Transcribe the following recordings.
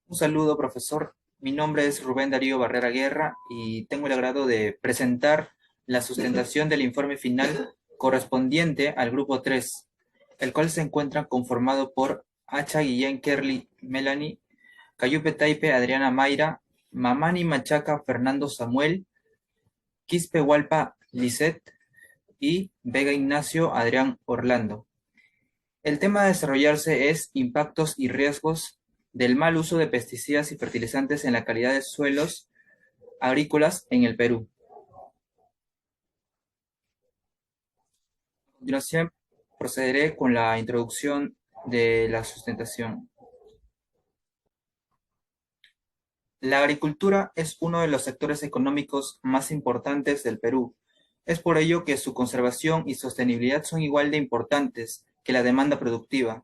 Un saludo, profesor. Mi nombre es Rubén Darío Barrera Guerra y tengo el agrado de presentar la sustentación del informe final correspondiente al grupo 3, el cual se encuentra conformado por Hacha Guillén Kerly Melanie, Cayupe Taipe Adriana Mayra, Mamani Machaca Fernando Samuel, Quispe Hualpa Lisette y Vega Ignacio Adrián Orlando. El tema a desarrollarse es impactos y riesgos del mal uso de pesticidas y fertilizantes en la calidad de suelos agrícolas en el Perú. A continuación, procederé con la introducción de la sustentación. La agricultura es uno de los sectores económicos más importantes del Perú. Es por ello que su conservación y sostenibilidad son igual de importantes que la demanda productiva.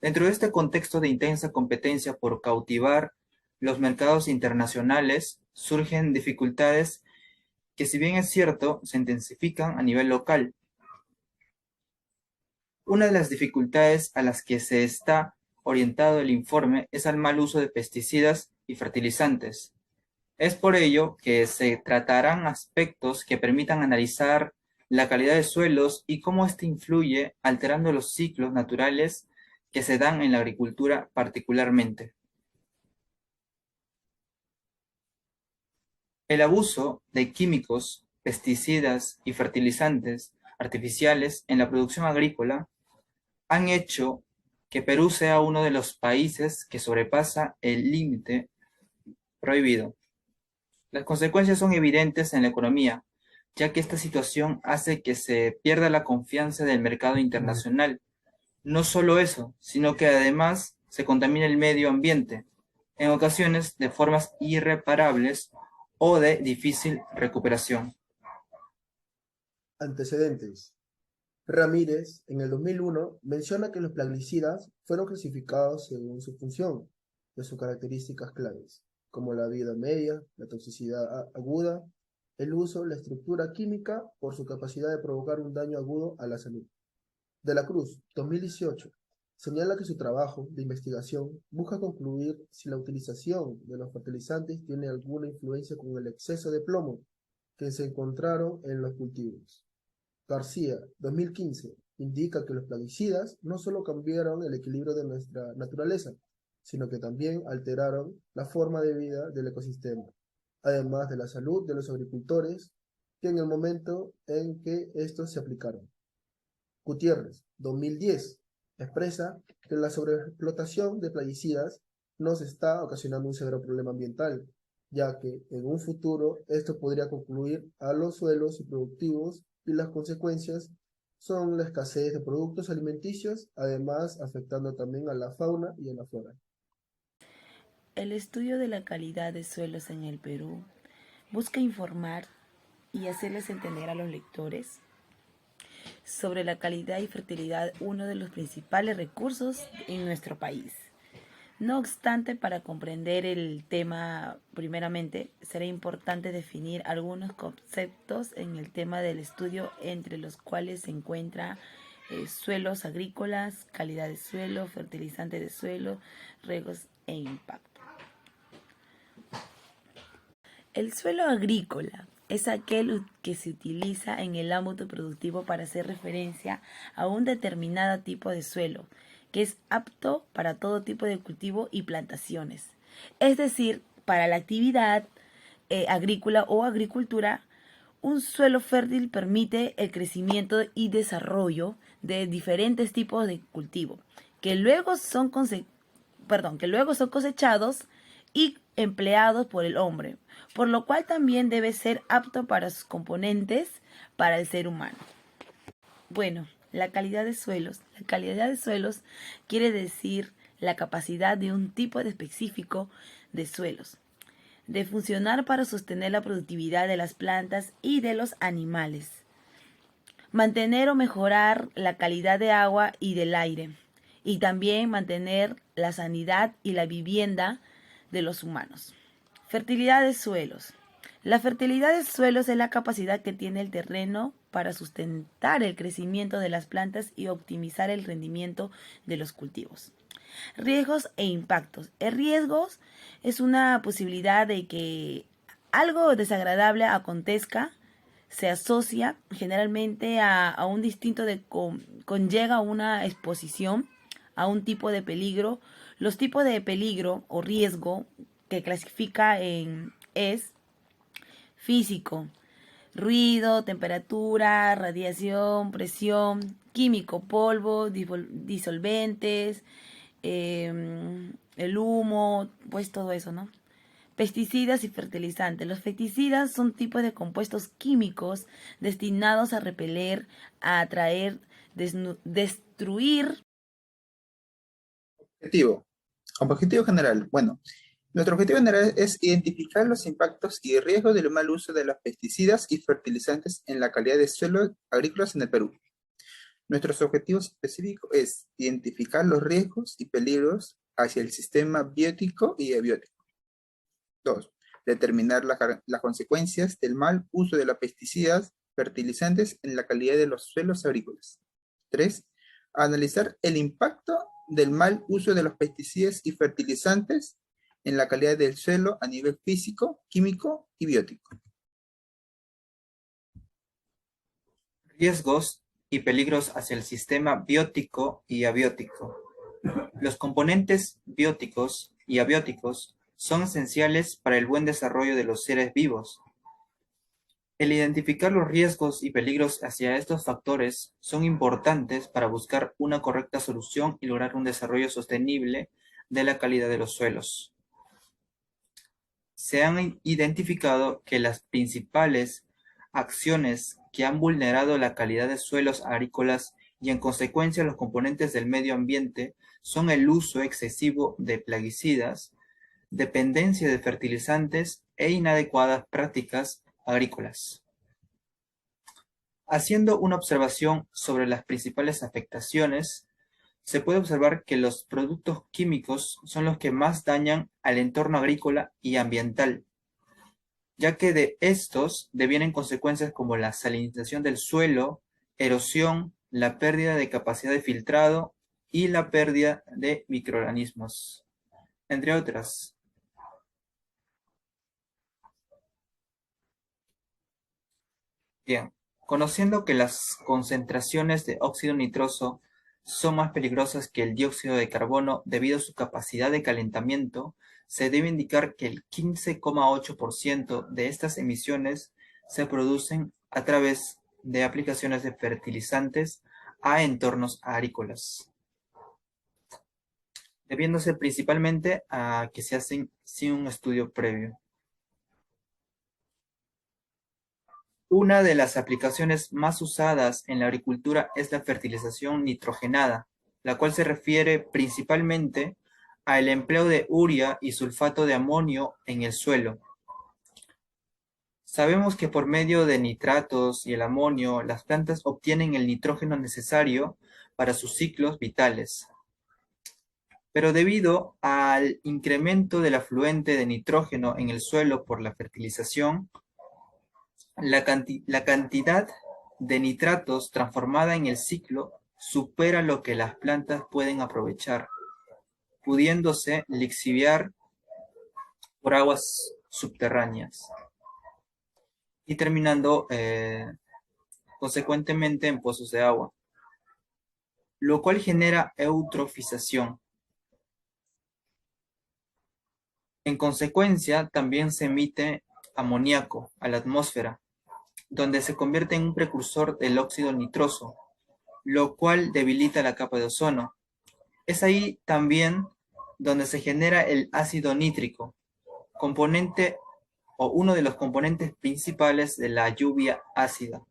Dentro de este contexto de intensa competencia por cautivar los mercados internacionales, surgen dificultades que, si bien es cierto, se intensifican a nivel local. Una de las dificultades a las que se está orientado el informe es al mal uso de pesticidas y fertilizantes. Es por ello que se tratarán aspectos que permitan analizar la calidad de suelos y cómo éste influye alterando los ciclos naturales que se dan en la agricultura particularmente. El abuso de químicos, pesticidas y fertilizantes artificiales en la producción agrícola han hecho que Perú sea uno de los países que sobrepasa el límite prohibido. Las consecuencias son evidentes en la economía, ya que esta situación hace que se pierda la confianza del mercado internacional. No solo eso, sino que además se contamina el medio ambiente, en ocasiones de formas irreparables o de difícil recuperación. Antecedentes. Ramírez, en el 2001, menciona que los plaguicidas fueron clasificados según su función de sus características claves, como la vida media, la toxicidad aguda, el uso, la estructura química por su capacidad de provocar un daño agudo a la salud. De la Cruz, 2018, señala que su trabajo de investigación busca concluir si la utilización de los fertilizantes tiene alguna influencia con el exceso de plomo que se encontraron en los cultivos. García, 2015, indica que los plaguicidas no solo cambiaron el equilibrio de nuestra naturaleza, sino que también alteraron la forma de vida del ecosistema, además de la salud de los agricultores que en el momento en que estos se aplicaron. Gutiérrez, 2010, expresa que la sobreexplotación de plaguicidas nos está ocasionando un severo problema ambiental, ya que en un futuro esto podría concluir a los suelos improductivos y las consecuencias son la escasez de productos alimenticios, además afectando también a la fauna y a la flora. El estudio de la calidad de suelos en el Perú busca informar y hacerles entender a los lectores sobre la calidad y fertilidad, uno de los principales recursos en nuestro país. No obstante, para comprender el tema, primeramente, será importante definir algunos conceptos en el tema del estudio, entre los cuales se encuentra suelos agrícolas, calidad de suelo, fertilizante de suelo, riesgos e impacto. El suelo agrícola es aquel que se utiliza en el ámbito productivo para hacer referencia a un determinado tipo de suelo, que es apto para todo tipo de cultivo y plantaciones. Es decir, para la actividad agrícola o agricultura, un suelo fértil permite el crecimiento y desarrollo de diferentes tipos de cultivo, que luego son cosechados y empleados por el hombre, por lo cual también debe ser apto para sus componentes para el ser humano. Bueno, la calidad de suelos. La calidad de suelos quiere decir la capacidad de un tipo de específico de suelos de funcionar para sostener la productividad de las plantas y de los animales, mantener o mejorar la calidad de agua y del aire, y también mantener la sanidad y la vivienda de los humanos. Fertilidad de suelos. La fertilidad de suelos es la capacidad que tiene el terreno para sustentar el crecimiento de las plantas y optimizar el rendimiento de los cultivos. Riesgos e impactos. El riesgos es una posibilidad de que algo desagradable acontezca, se asocia generalmente a un distinto conlleva una exposición a un tipo de peligro. Los tipos de peligro o riesgo que clasifica es físico, ruido, temperatura, radiación, presión, químico, polvo, disolventes, el humo, pues todo eso, ¿no? Pesticidas y fertilizantes. Los pesticidas son tipos de compuestos químicos destinados a repeler, a atraer, destruir. Objetivo. Objetivo general. Bueno, nuestro objetivo general es identificar los impactos y riesgos del mal uso de los pesticidas y fertilizantes en la calidad de suelos agrícolas en el Perú. Nuestros objetivos específicos es identificar los riesgos y peligros hacia el sistema biótico y abiótico. 2. Determinar las consecuencias del mal uso de los pesticidas, fertilizantes en la calidad de los suelos agrícolas. 3. Analizar el impacto del mal uso de los pesticidas y fertilizantes en la calidad del suelo a nivel físico, químico y biótico. Riesgos y peligros hacia el sistema biótico y abiótico. Los componentes bióticos y abióticos son esenciales para el buen desarrollo de los seres vivos. El identificar los riesgos y peligros hacia estos factores son importantes para buscar una correcta solución y lograr un desarrollo sostenible de la calidad de los suelos. Se han identificado que las principales acciones que han vulnerado la calidad de suelos agrícolas y en consecuencia los componentes del medio ambiente son el uso excesivo de plaguicidas, dependencia de fertilizantes e inadecuadas prácticas agrícolas. Haciendo una observación sobre las principales afectaciones, se puede observar que los productos químicos son los que más dañan al entorno agrícola y ambiental, ya que de estos devienen consecuencias como la salinización del suelo, erosión, la pérdida de capacidad de filtrado y la pérdida de microorganismos, entre otras. Bien, conociendo que las concentraciones de óxido nitroso son más peligrosas que el dióxido de carbono debido a su capacidad de calentamiento, se debe indicar que el 15,8% de estas emisiones se producen a través de aplicaciones de fertilizantes a entornos agrícolas, debiéndose principalmente a que se hacen sin un estudio previo. Una de las aplicaciones más usadas en la agricultura es la fertilización nitrogenada, la cual se refiere principalmente al empleo de urea y sulfato de amonio en el suelo. Sabemos que por medio de nitratos y el amonio, las plantas obtienen el nitrógeno necesario para sus ciclos vitales. Pero debido al incremento del afluente de nitrógeno en el suelo por la fertilización, la cantidad de nitratos transformada en el ciclo supera lo que las plantas pueden aprovechar, pudiéndose lixiviar por aguas subterráneas y terminando consecuentemente en pozos de agua, lo cual genera eutrofización. En consecuencia, también se emite amoníaco a la atmósfera, donde se convierte en un precursor del óxido nitroso, lo cual debilita la capa de ozono. Es ahí también donde se genera el ácido nítrico, componente o uno de los componentes principales de la lluvia ácida.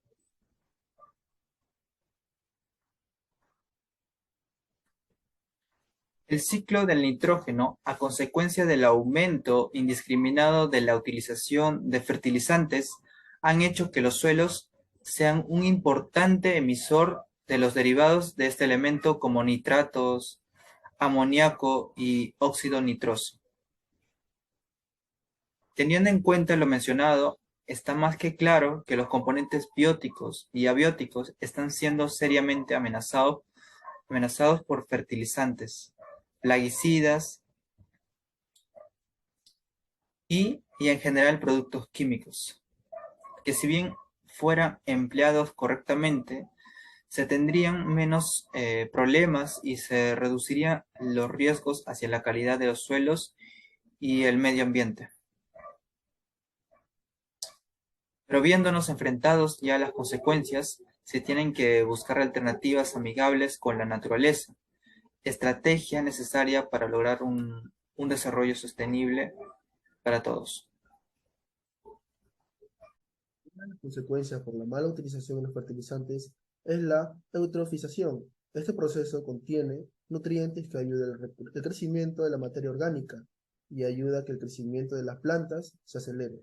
El ciclo del nitrógeno, a consecuencia del aumento indiscriminado de la utilización de fertilizantes, han hecho que los suelos sean un importante emisor de los derivados de este elemento como nitratos, amoníaco y óxido nitroso. Teniendo en cuenta lo mencionado, está más que claro que los componentes bióticos y abióticos están siendo seriamente amenazados por fertilizantes, plaguicidas y en general productos químicos, que si bien fueran empleados correctamente, se tendrían menos problemas y se reducirían los riesgos hacia la calidad de los suelos y el medio ambiente. Pero viéndonos enfrentados ya a las consecuencias, se tienen que buscar alternativas amigables con la naturaleza, estrategia necesaria para lograr un desarrollo sostenible para todos. Una de las consecuencias por la mala utilización de los fertilizantes es la eutrofización. Este proceso contiene nutrientes que ayudan al crecimiento de la materia orgánica y ayuda a que el crecimiento de las plantas se acelere.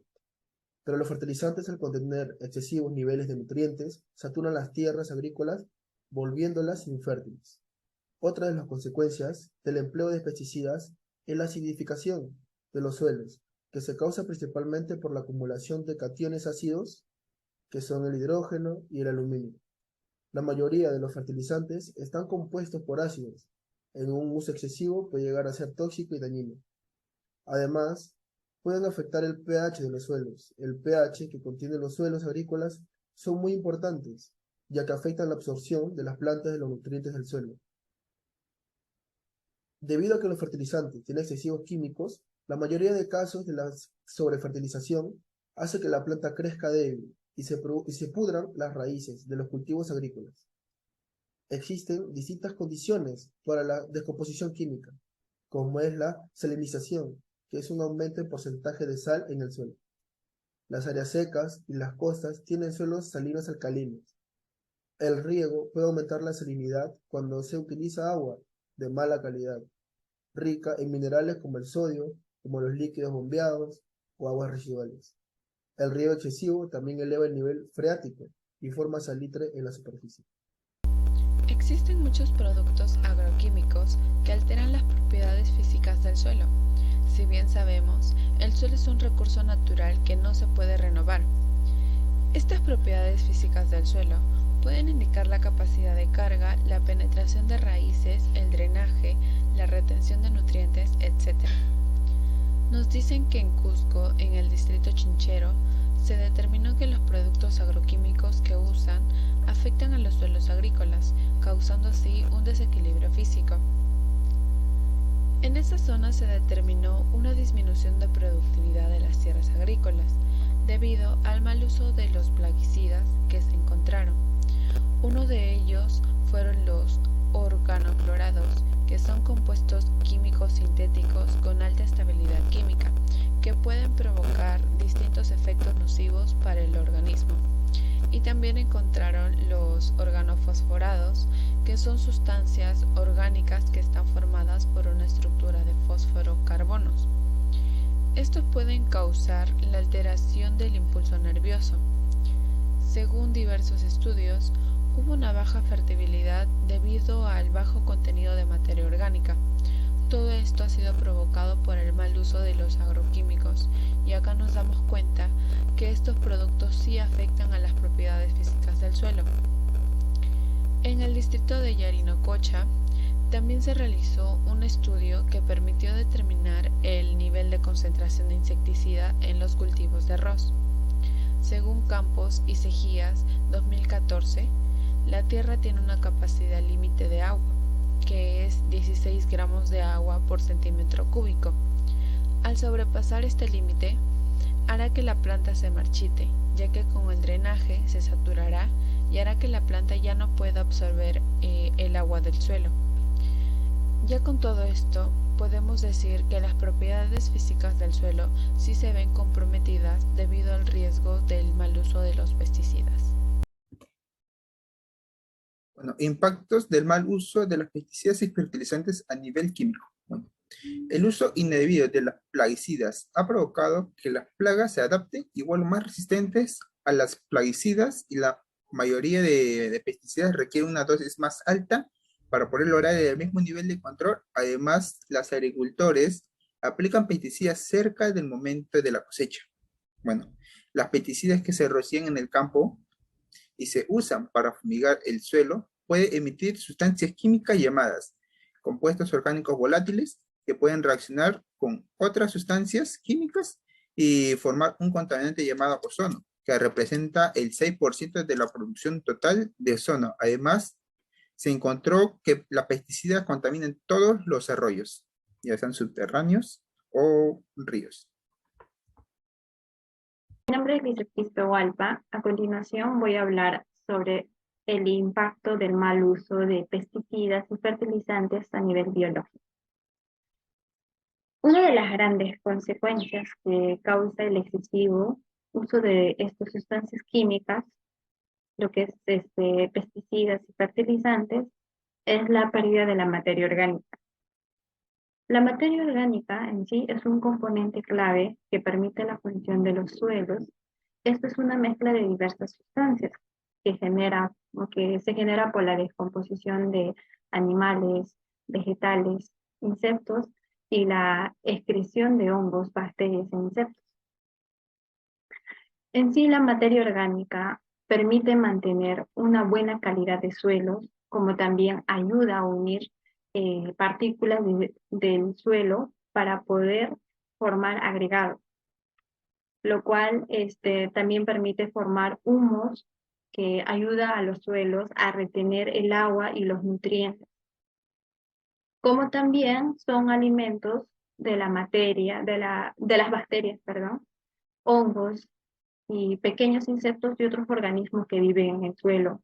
Pero los fertilizantes, al contener excesivos niveles de nutrientes, saturan las tierras agrícolas, volviéndolas infértiles. Otra de las consecuencias del empleo de pesticidas es la acidificación de los suelos, que se causa principalmente por la acumulación de cationes ácidos, que son el hidrógeno y el aluminio. La mayoría de los fertilizantes están compuestos por ácidos. En un uso excesivo puede llegar a ser tóxico y dañino. Además, pueden afectar el pH de los suelos. El pH que contienen los suelos agrícolas son muy importantes, ya que afectan la absorción de las plantas de los nutrientes del suelo. Debido a que los fertilizantes tienen excesivos químicos, la mayoría de casos de la sobrefertilización hace que la planta crezca débil y se pudran las raíces de los cultivos agrícolas. Existen distintas condiciones para la descomposición química, como es la salinización, que es un aumento en porcentaje de sal en el suelo. Las áreas secas y las costas tienen suelos salinos alcalinos. El riego puede aumentar la salinidad cuando se utiliza agua de mala calidad, rica en minerales como el sodio, como los líquidos bombeados o aguas residuales. El riego excesivo también eleva el nivel freático y forma salitre en la superficie. Existen muchos productos agroquímicos que alteran las propiedades físicas del suelo. Si bien sabemos, el suelo es un recurso natural que no se puede renovar. Estas propiedades físicas del suelo pueden indicar la capacidad de carga, la penetración de raíces, el drenaje, la retención de nutrientes, etc. Nos dicen que en Cusco, en el distrito Chinchero, se determinó que los productos agroquímicos que usan afectan a los suelos agrícolas, causando así un desequilibrio físico. En esta zona se determinó una disminución de productividad de las tierras agrícolas, debido al mal uso de los plaguicidas que se encontraron. Uno de ellos fueron los organoclorados, que son compuestos químicos sintéticos con alta estabilidad química, que pueden provocar distintos efectos nocivos para el organismo. Y también encontraron los organofosforados, que son sustancias orgánicas que están formadas por una estructura de fósforo-carbonos. Estos pueden causar la alteración del impulso nervioso. Según diversos estudios, hubo una baja fertilidad debido al bajo contenido de materia orgánica. Todo esto ha sido provocado por el mal uso de los agroquímicos, y acá nos damos cuenta que estos productos sí afectan a las propiedades físicas del suelo. En el distrito de Yarinacocha también se realizó un estudio que permitió determinar el nivel de concentración de insecticida en los cultivos de arroz. Según Campos y Sejías 2014, la tierra tiene una capacidad límite de agua, que es 16 gramos de agua por centímetro cúbico. Al sobrepasar este límite, hará que la planta se marchite, ya que con el drenaje se saturará y hará que la planta ya no pueda absorber el agua del suelo. Ya con todo esto, podemos decir que las propiedades físicas del suelo sí se ven comprometidas debido al riesgo del mal uso de los pesticidas. Bueno, impactos del mal uso de los pesticidas y fertilizantes a nivel químico. Bueno, el uso indebido de los plaguicidas ha provocado que las plagas se adapten y vuelvan más resistentes a las plaguicidas, y la mayoría de pesticidas requieren una dosis más alta para poder lograr el mismo nivel de control. Además, los agricultores aplican pesticidas cerca del momento de la cosecha. Bueno, las pesticidas que se rocían en el campo y se usan para fumigar el suelo pueden emitir sustancias químicas llamadas compuestos orgánicos volátiles que pueden reaccionar con otras sustancias químicas y formar un contaminante llamado ozono, que representa el 6% de la producción total de ozono. Además, se encontró que la pesticida contamina todos los arroyos, ya sean subterráneos o ríos. Mi nombre es Liz Cristo Hualpa. A continuación voy a hablar sobre el impacto del mal uso de pesticidas y fertilizantes a nivel biológico. Una de las grandes consecuencias que causa el excesivo uso de estas sustancias químicas, lo que es pesticidas y fertilizantes, es la pérdida de la materia orgánica. La materia orgánica en sí es un componente clave que permite la función de los suelos. Esto es una mezcla de diversas sustancias que se genera por la descomposición de animales, vegetales, insectos y la excreción de hongos, bacterias e insectos. En sí, la materia orgánica permite mantener una buena calidad de suelos, como también ayuda a unir partículas del suelo para poder formar agregados, lo cual también permite formar humus que ayuda a los suelos a retener el agua y los nutrientes, como también son alimentos de la materia, de las bacterias, hongos y pequeños insectos y otros organismos que viven en el suelo.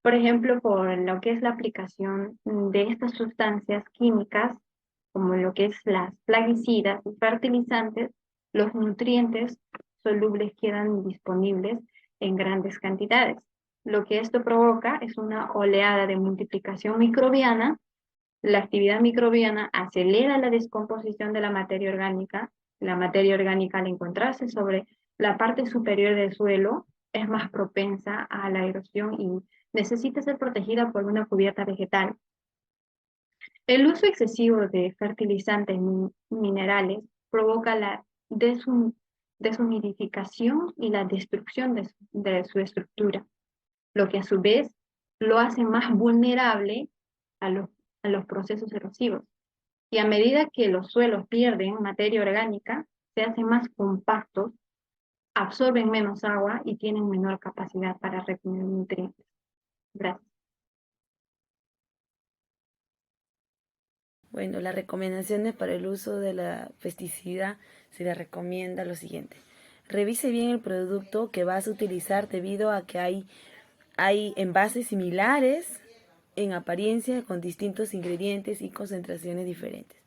Por ejemplo, por lo que es la aplicación de estas sustancias químicas, como lo que es las plaguicidas y fertilizantes, los nutrientes solubles quedan disponibles en grandes cantidades. Lo que esto provoca es una oleada de multiplicación microbiana. La actividad microbiana acelera la descomposición de la materia orgánica. La materia orgánica, al encontrarse sobre la parte superior del suelo, es más propensa a la erosión y necesita ser protegida por una cubierta vegetal. El uso excesivo de fertilizantes minerales provoca la deshumidificación y la destrucción de su estructura, lo que a su vez lo hace más vulnerable a los procesos erosivos. Y a medida que los suelos pierden materia orgánica, se hacen más compactos, absorben menos agua y tienen menor capacidad para retener nutrientes. Gracias. Bueno, las recomendaciones para el uso de la pesticida se le recomienda lo siguiente. Revise bien el producto que vas a utilizar debido a que hay envases similares en apariencia con distintos ingredientes y concentraciones diferentes.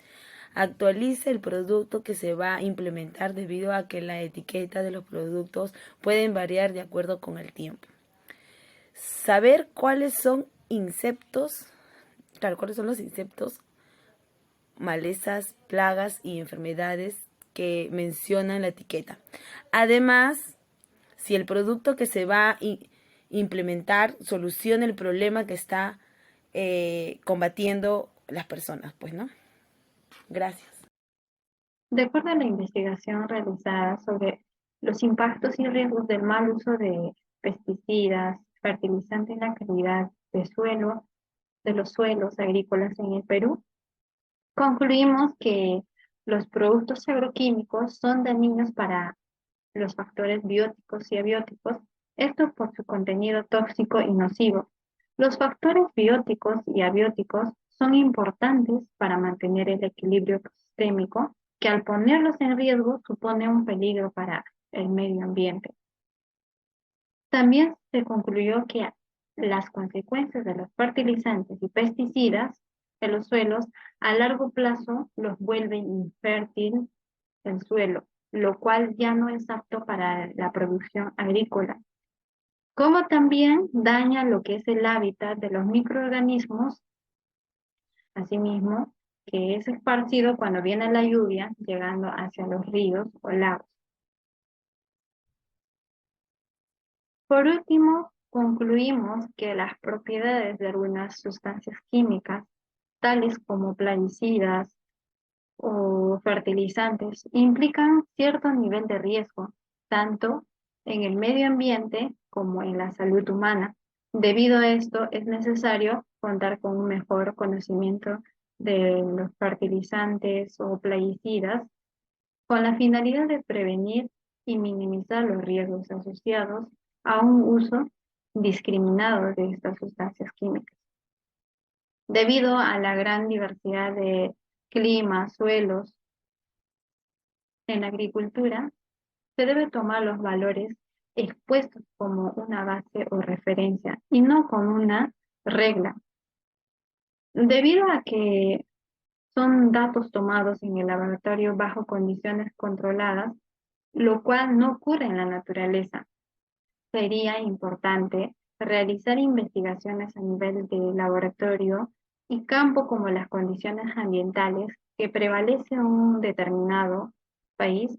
Actualice el producto que se va a implementar debido a que la etiqueta de los productos pueden variar de acuerdo con el tiempo. Saber cuáles son los insectos, malezas, plagas y enfermedades que menciona en la etiqueta. Además, si el producto que se va a implementar soluciona el problema que está combatiendo las personas, pues, ¿no? Gracias. De acuerdo a la investigación realizada sobre los impactos y riesgos del mal uso de pesticidas, fertilizantes en la calidad de los suelos agrícolas en el Perú, concluimos que los productos agroquímicos son dañinos para los factores bióticos y abióticos, esto por su contenido tóxico y nocivo. Los factores bióticos y abióticos son importantes para mantener el equilibrio ecosistémico, que al ponerlos en riesgo supone un peligro para el medio ambiente. También se concluyó que las consecuencias de los fertilizantes y pesticidas en los suelos a largo plazo los vuelven infértil el suelo, lo cual ya no es apto para la producción agrícola, como también daña lo que es el hábitat de los microorganismos, asimismo, que es esparcido cuando viene la lluvia, llegando hacia los ríos o lagos. Por último, concluimos que las propiedades de algunas sustancias químicas, tales como plaguicidas o fertilizantes, implican cierto nivel de riesgo, tanto en el medio ambiente como en la salud humana. Debido a esto, es necesario contar con un mejor conocimiento de los fertilizantes o plaguicidas con la finalidad de prevenir y minimizar los riesgos asociados a un uso discriminado de estas sustancias químicas. Debido a la gran diversidad de climas, suelos en la agricultura, se debe tomar los valores expuestos como una base o referencia y no como una regla. Debido a que son datos tomados en el laboratorio bajo condiciones controladas, lo cual no ocurre en la naturaleza. Sería importante realizar investigaciones a nivel de laboratorio y campo como las condiciones ambientales que prevalece en un determinado país,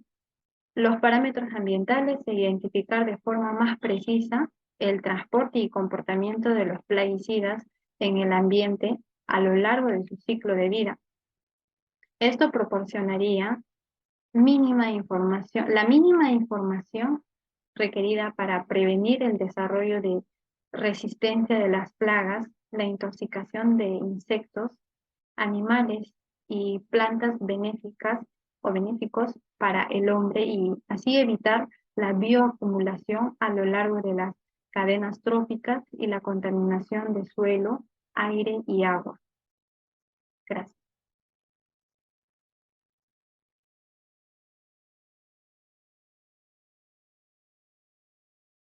los parámetros ambientales e identificar de forma más precisa el transporte y comportamiento de los plaguicidas en el ambiente a lo largo de su ciclo de vida. Esto proporcionaría la mínima información requerida para prevenir el desarrollo de resistencia de las plagas, la intoxicación de insectos, animales y plantas benéficas o benéficos para el hombre y así evitar la bioacumulación a lo largo de las cadenas tróficas y la contaminación de suelo, aire y agua. Gracias.